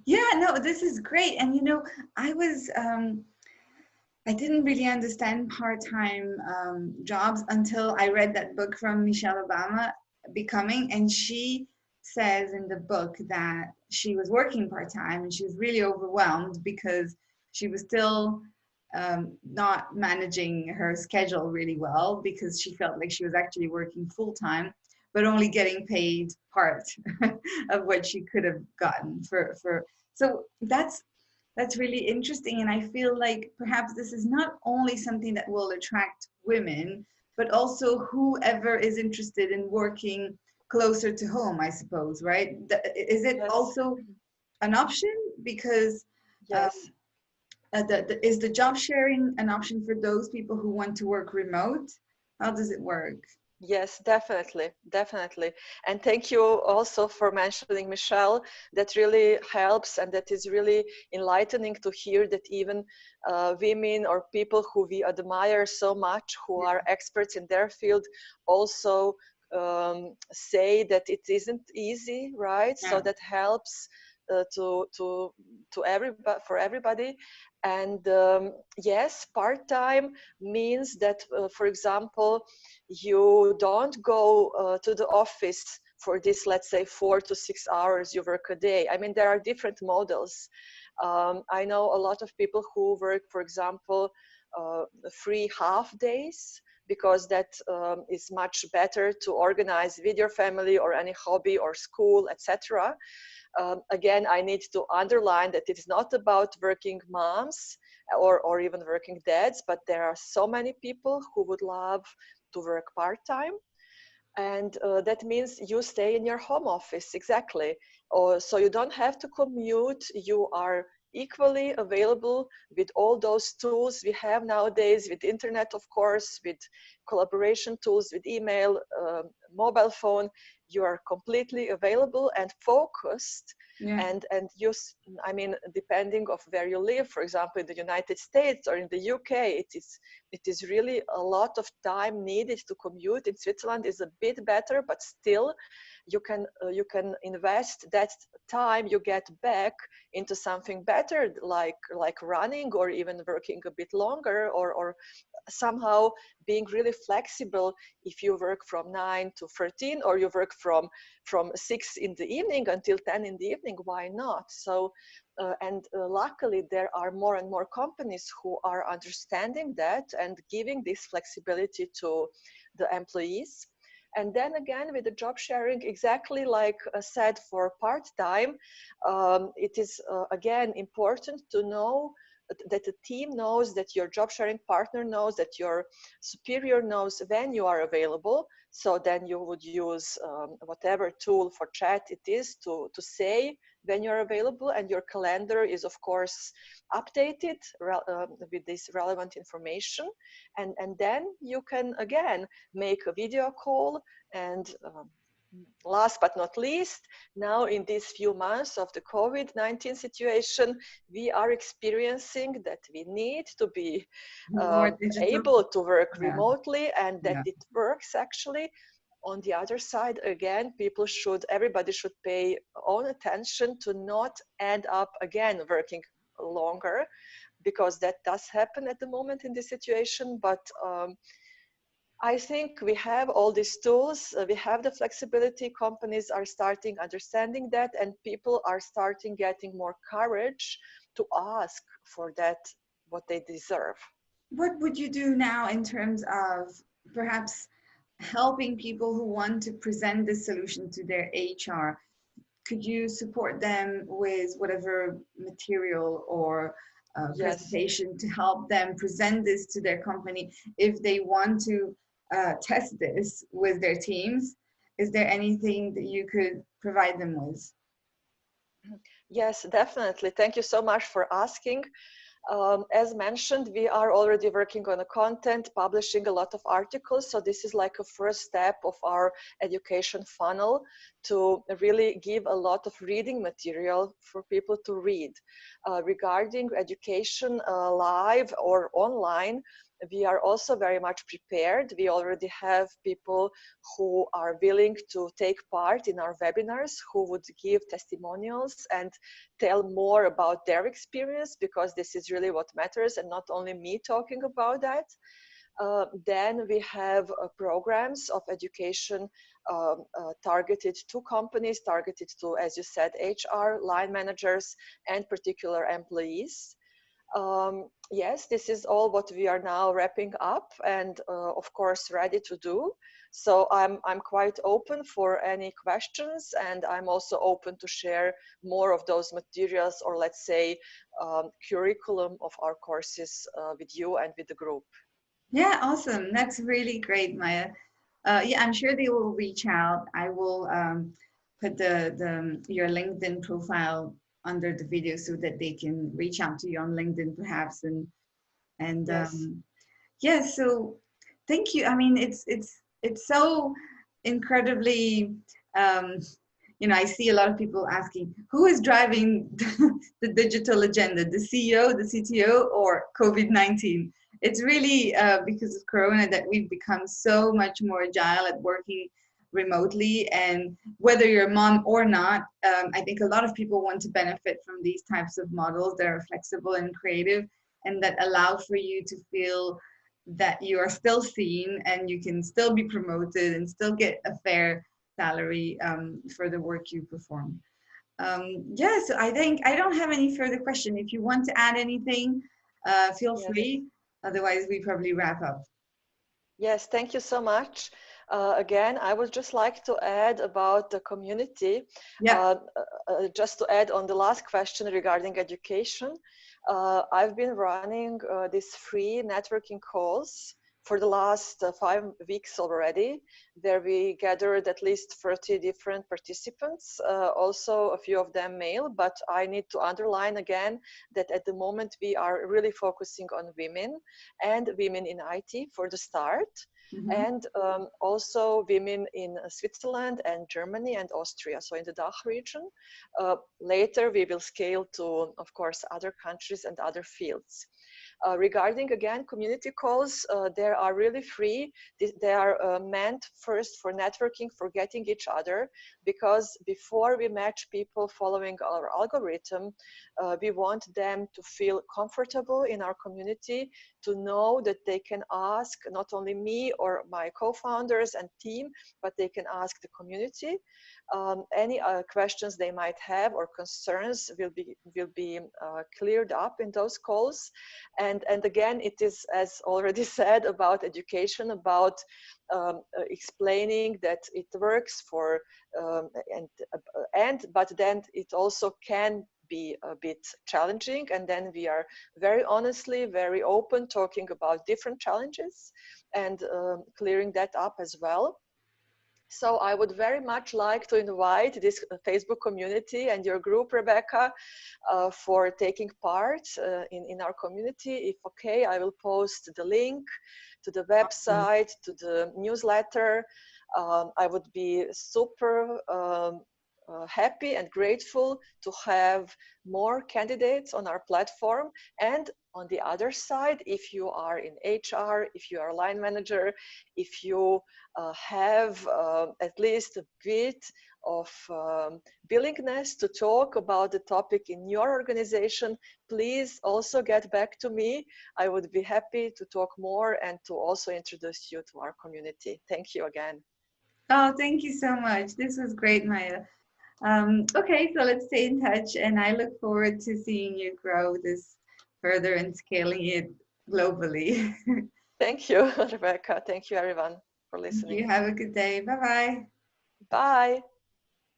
Yeah, no, this is great. And I was I didn't really understand part-time jobs until I read that book from Michelle Obama, Becoming, and she says in the book that she was working part-time and she was really overwhelmed because she was still not managing her schedule really well because she felt like she was actually working full-time, but only getting paid part of what she could have gotten for. So that's really interesting. And I feel like perhaps this is not only something that will attract women, but also whoever is interested in working closer to home, I suppose, right? Is it Yes, also an option? Because um, yes. is the job sharing an option for those people who want to work remote? How does it work? Yes, definitely, definitely. And thank you also for mentioning Michelle. That really helps, and that is really enlightening to hear that even women or people who we admire so much, who are experts in their field, also say that it isn't easy, right? So Yeah. that helps to everybody, for everybody. And yes, part-time means that, for example, you don't go to the office for this, let's say, 4 to 6 hours you work a day. I mean, there are different models. I know a lot of people who work, for example, free half days, because that is much better to organize with your family or any hobby or school, etc. Again, I need to underline that it is not about working moms or even working dads, but there are so many people who would love to work part-time, and that means you stay in your home office, exactly. Or so you don't have to commute. You are equally available with all those tools we have nowadays, with internet, of course, with collaboration tools, with email, mobile phone. You are completely available and focused. Yeah. And you, I mean, depending of where you live, for example, in the United States or in the UK, it is really a lot of time needed to commute. In Switzerland is a bit better, but still you can invest that time you get back into something better, like running, or even working a bit longer, or somehow being really flexible. If you work from 9 to 13, or you work from 6 in the evening until 10 in the evening, why not? So and luckily there are more and more companies who are understanding that and giving this flexibility to the employees. And then again, with the job sharing, exactly like said for part-time, it is again important to know that the team knows, that your job sharing partner knows, that your superior knows when you are available. So then you would use whatever tool for chat it is to say when you're available, and your calendar is of course updated with this relevant information. And then you can again make a video call. And last but not least, now in these few months of the COVID-19 situation, we are experiencing that we need to be More digital. able to work Yeah. remotely, and that Yeah. it works actually. On the other side, again, everybody should pay own attention to not end up again working longer, because that does happen at the moment in this situation. But I think we have all these tools, we have the flexibility. Companies are starting understanding that, and people are starting getting more courage to ask for that, what they deserve. What would you do now in terms of perhaps helping people who want to present this solution to their HR? Could you support them with whatever material or Yes. presentation to help them present this to their company if they want to test this with their teams? Is there anything that you could provide them with? Yes, definitely. Thank you so much for asking. As mentioned, we are already working on a content, publishing a lot of articles. So this is like a first step of our education funnel, to really give a lot of reading material for people to read. Regarding education live or online, we are also very much prepared. We already have people who are willing to take part in our webinars, who would give testimonials and tell more about their experience, because this is really what matters and not only me talking about that. Then we have programs of education targeted to companies, targeted to, as you said, HR, line managers, and particular employees. Yes, this is all what we are now wrapping up and of course ready to do. So I'm quite open for any questions, and I'm also open to share more of those materials, or let's say curriculum of our courses with you and with the group. Yeah, awesome. That's really great, Maya. Yeah, I'm sure they will reach out. I will put the your LinkedIn profile under the video so that they can reach out to you on LinkedIn perhaps. And Yes. yeah, so thank you. I mean, it's so incredibly I see a lot of people asking who is driving the digital agenda, the CEO, the CTO, or COVID-19. It's really because of Corona that we've become so much more agile at working remotely. And whether you're a mom or not, I think a lot of people want to benefit from these types of models that are flexible and creative and that allow for you to feel that you are still seen and you can still be promoted and still get a fair salary for the work you perform. Yeah, so I think I don't have any further question. If you want to add anything, feel Yes. free. Otherwise, we probably wrap up. Yes, thank you so much. Again, I would just like to add about the community. Yeah. Just to add on the last question regarding education, I've been running these free networking calls for the last 5 weeks already, where we gathered at least 30 different participants, also a few of them male, but I need to underline again that at the moment we are really focusing on women and women in IT for the start. Mm-hmm. And also women in Switzerland and Germany and Austria, so in the DACH region. Later we will scale to, of course, other countries and other fields. Regarding again community calls, they are really free. They are meant first for networking, for getting each other, because before we match people following our algorithm, we want them to feel comfortable in our community, to know that they can ask not only me or my co-founders and team, but they can ask the community. Any questions they might have or concerns will be cleared up in those calls. And again, it is, as already said, about education, about explaining that it works for but then it also can be a bit challenging, and then we are very honestly, very open, talking about different challenges and clearing that up as well. So I would very much like to invite this Facebook community and your group, Rebecca, for taking part in our community. If okay, I will post the link to the website, to the newsletter. I would be super happy and grateful to have more candidates on our platform. And on the other side, if you are in HR, if you are a line manager, if you have at least a bit of willingness to talk about the topic in your organization, please also get back to me. I would be happy to talk more and to also introduce you to our community. Thank you again. Oh, thank you so much. This was great, Maya. Okay, so let's stay in touch, and I look forward to seeing you grow this further and scaling it globally. Thank you, Rebecca. Thank you, everyone, for You listening. have a good day. Bye bye. Bye.